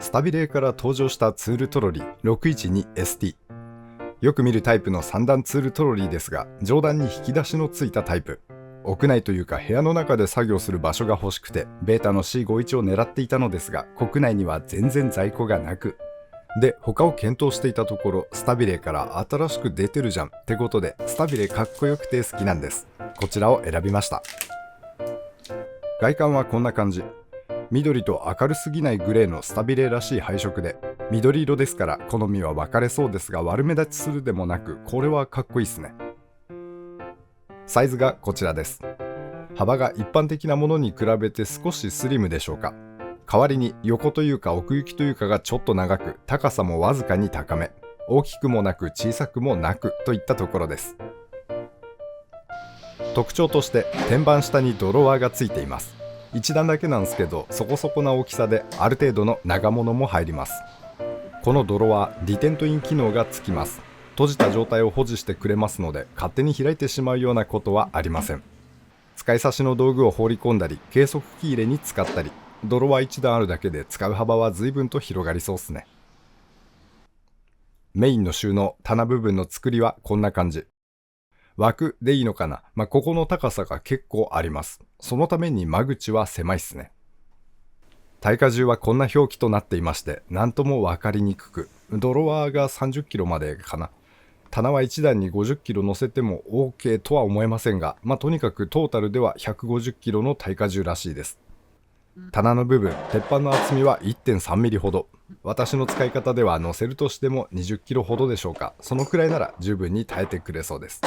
スタビレーから登場したツールトロリー 612ST。 よく見るタイプの3段ツールトロリーですが、上段に引き出しのついたタイプ。屋内というか部屋の中で作業する場所が欲しくてベータの C51 を狙っていたのですが、国内には全然在庫がなく、で他を検討していたところ、スタビレーから新しく出てるじゃんってことで、スタビレーかっこよくて好きなんです。こちらを選びました。外観はこんな感じ。緑と明るすぎないグレーのスタビレーらしい配色で、緑色ですから好みは分かれそうですが、悪目立ちするでもなく、これはかっこいいっすね。サイズがこちらです。幅が一般的なものに比べて少しスリムでしょうか。代わりに横というか奥行きというかがちょっと長く、高さもわずかに高め、大きくもなく小さくもなくといったところです。特徴として天板下にドロワーがついています。1段だけなんですけど、そこそこな大きさである程度の長物も入ります。このドロワー、ディテントイン機能がつきます。閉じた状態を保持してくれますので、勝手に開いてしまうようなことはありません。使い差しの道具を放り込んだり、計測器入れに使ったり、ドロワー1段あるだけで使う幅は随分と広がりそうっすね。メインの収納、棚部分の作りはこんな感じ。枠でいいのかな。ここの高さが結構あります。そのために間口は狭いっすね。耐荷重はこんな表記となっていまして、なんとも分かりにくく、ドロワーが30キロまでかな。棚は1段に50キロ乗せても OK とは思えませんが、とにかくトータルでは150キロの耐荷重らしいです。棚の部分、鉄板の厚みは 1.3 ミリほど。私の使い方では乗せるとしても20キロほどでしょうか。そのくらいなら十分に耐えてくれそうです。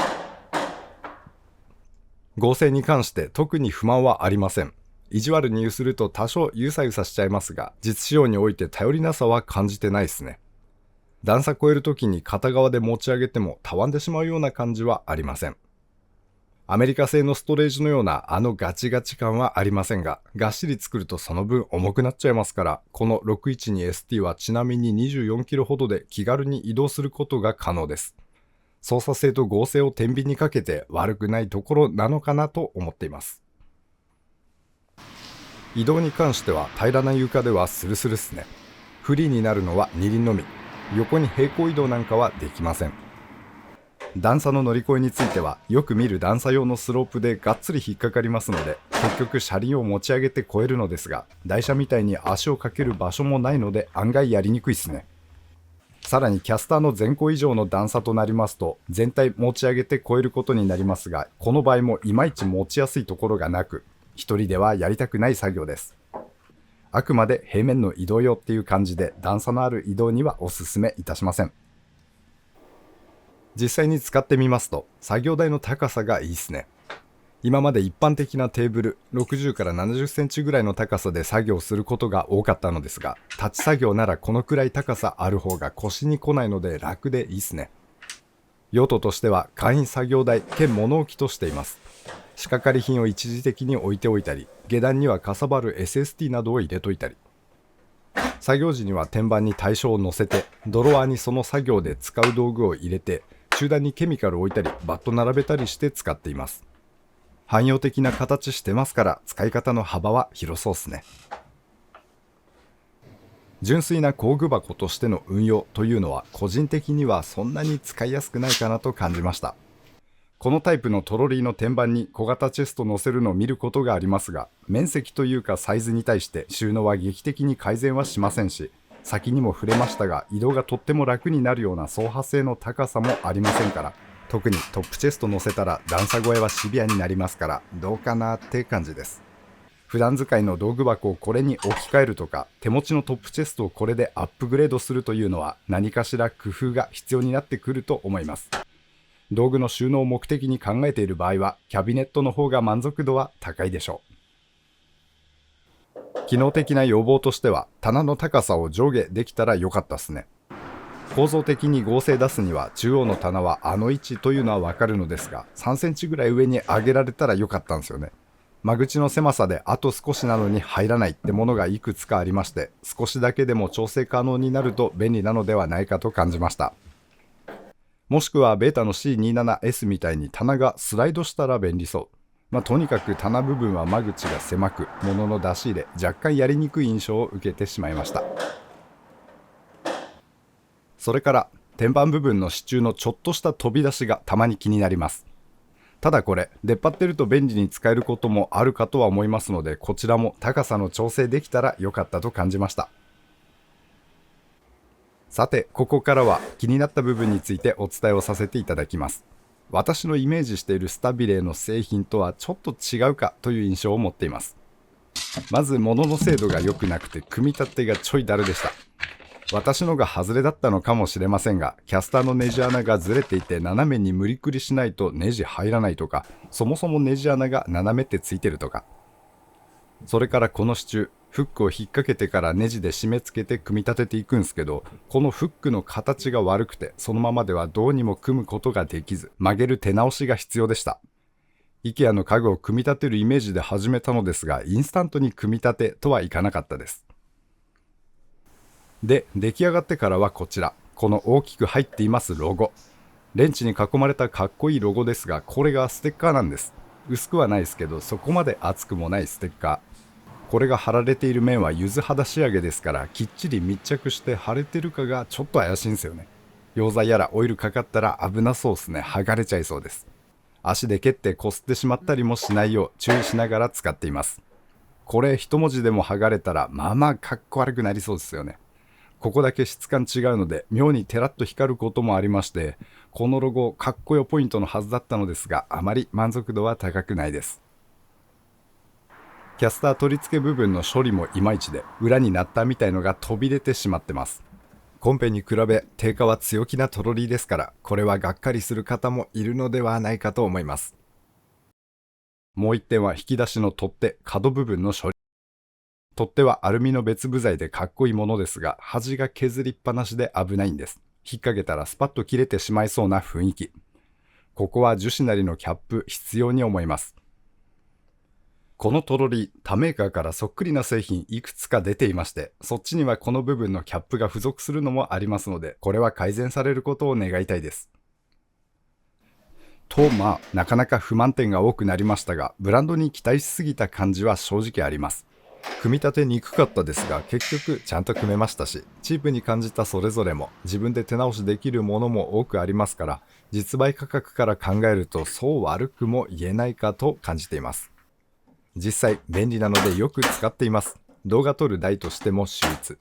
合成に関して特に不満はありません。意地悪に言うすると多少ゆさゆさしちゃいますが、実使用において頼りなさは感じてないですね。段差超えるときに片側で持ち上げてもたわんでしまうような感じはありません。アメリカ製のストレージのようなあのガチガチ感はありませんが、がっしり作るとその分重くなっちゃいますから、この 612ST はちなみに24キロほどで気軽に移動することが可能です。操作性と合成を天秤にかけて悪くないところなのかなと思っています。移動に関しては平らな床ではスルスルっすね。不利になるのは二輪のみ。横に平行移動なんかはできません。段差の乗り越えについては、よく見る段差用のスロープでがっつり引っかかりますので、結局車輪を持ち上げて越えるのですが、台車みたいに足をかける場所もないので案外やりにくいっすね。さらにキャスターの前後以上の段差となりますと、全体持ち上げて越えることになりますが、この場合もいまいち持ちやすいところがなく、一人ではやりたくない作業です。あくまで平面の移動用っていう感じで、段差のある移動にはおすすめいたしません。実際に使ってみますと、作業台の高さがいいっすね。今まで一般的なテーブル60から70センチぐらいの高さで作業することが多かったのですが、立ち作業ならこのくらい高さある方が腰に来ないので楽でいいっすね。用途としては簡易作業台兼物置としています。仕掛かり品を一時的に置いておいたり、下段にはかさばる SST などを入れといたり、作業時には天板に対象を乗せて、ドロワーにその作業で使う道具を入れて、中段にケミカルを置いたりバット並べたりして使っています。汎用的な形してますから、使い方の幅は広そうっすね。純粋な工具箱としての運用というのは個人的にはそんなに使いやすくないかなと感じました。このタイプのトロリーの天板に小型チェスト乗せるのを見ることがありますが、面積というかサイズに対して収納は劇的に改善はしませんし、先にも触れましたが移動がとっても楽になるような走破性の高さもありませんから、特にトップチェスト乗せたら段差越えはシビアになりますから、どうかなって感じです。普段使いの道具箱をこれに置き換えるとか、手持ちのトップチェストをこれでアップグレードするというのは何かしら工夫が必要になってくると思います。道具の収納を目的に考えている場合はキャビネットの方が満足度は高いでしょう。機能的な要望としては、棚の高さを上下できたら良かったっすね。構造的に合成出すには中央の棚はあの位置というのはわかるのですが、3センチぐらい上に上げられたら良かったんですよね。間口の狭さであと少しなのに入らないってものがいくつかありまして、少しだけでも調整可能になると便利なのではないかと感じました。もしくはベータの C27S みたいに棚がスライドしたら便利そう。とにかく棚部分は間口が狭く、物の出し入れ若干やりにくい印象を受けてしまいました。それから天板部分の支柱のちょっとした飛び出しがたまに気になります。ただこれ出っ張ってると便利に使えることもあるかとは思いますので、こちらも高さの調整できたら良かったと感じました。さてここからは気になった部分についてお伝えをさせていただきます。私のイメージしているスタビレーの製品とはちょっと違うかという印象を持っています。まず物の精度が良くなくて組み立てがちょいだるでした。私のが外れだったのかもしれませんが、キャスターのネジ穴がずれていて斜めに無理くりしないとネジ入らないとか、そもそもネジ穴が斜めってついてるとか、それからこの支柱、フックを引っ掛けてからネジで締め付けて組み立てていくんですけど、このフックの形が悪くてそのままではどうにも組むことができず、曲げる手直しが必要でした。IKEA の家具を組み立てるイメージで始めたのですが、インスタントに組み立てとはいかなかったです。で、出来上がってからはこちら、この大きく入っていますロゴ。レンチに囲まれたかっこいいロゴですが、これがステッカーなんです。薄くはないですけど、そこまで厚くもないステッカー。これが貼られている面は柚子肌仕上げですから、きっちり密着して貼れてるかがちょっと怪しいんですよね。溶剤やらオイルかかったら危なそうっすね。剥がれちゃいそうです。足で蹴ってこすってしまったりもしないよう注意しながら使っています。これ一文字でも剥がれたらまあまあかっこ悪くなりそうですよね。ここだけ質感違うので妙にテラッと光ることもありまして、このロゴかっこよポイントのはずだったのですが、あまり満足度は高くないです。キャスター取り付け部分の処理もいまいちで、裏になったみたいのが飛び出てしまってます。コンペに比べ定価は強気なトロリーですから、これはがっかりする方もいるのではないかと思います。もう一点は引き出しの取っ手、角部分の処理。取っ手はアルミの別部材でかっこいいものですが、端が削りっぱなしで危ないんです。引っ掛けたらスパッと切れてしまいそうな雰囲気。ここは樹脂なりのキャップ必要に思います。このトロリー、他メーカーからそっくりな製品いくつか出ていまして、そっちにはこの部分のキャップが付属するのもありますので、これは改善されることを願いたいです。と、なかなか不満点が多くなりましたが、ブランドに期待しすぎた感じは正直あります。組み立てにくかったですが、結局ちゃんと組めましたし、チープに感じたそれぞれも自分で手直しできるものも多くありますから、実売価格から考えるとそう悪くも言えないかと感じています。実際便利なのでよく使っています。動画撮る台としても秀逸。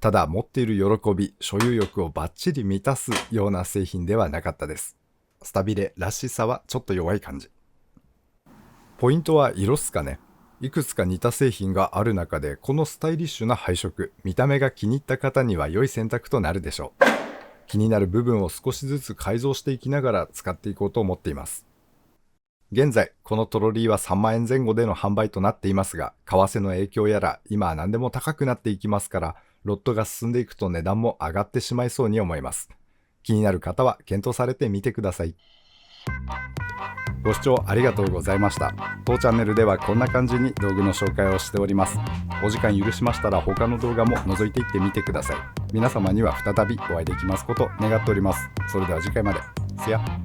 ただ持っている喜び、所有欲をバッチリ満たすような製品ではなかったです。スタビレらしさはちょっと弱い感じ。ポイントは色っすかね。いくつか似た製品がある中で、このスタイリッシュな配色、見た目が気に入った方には良い選択となるでしょう。気になる部分を少しずつ改造していきながら使っていこうと思っています。現在、このトロリーは3万円前後での販売となっていますが、為替の影響やら、今は何でも高くなっていきますから、ロットが進んでいくと値段も上がってしまいそうに思います。気になる方は検討されてみてください。ご視聴ありがとうございました。当チャンネルではこんな感じに道具の紹介をしております。お時間許しましたら他の動画も覗いていってみてください。皆様には再びお会いできますこと願っております。それでは次回まで。See ya。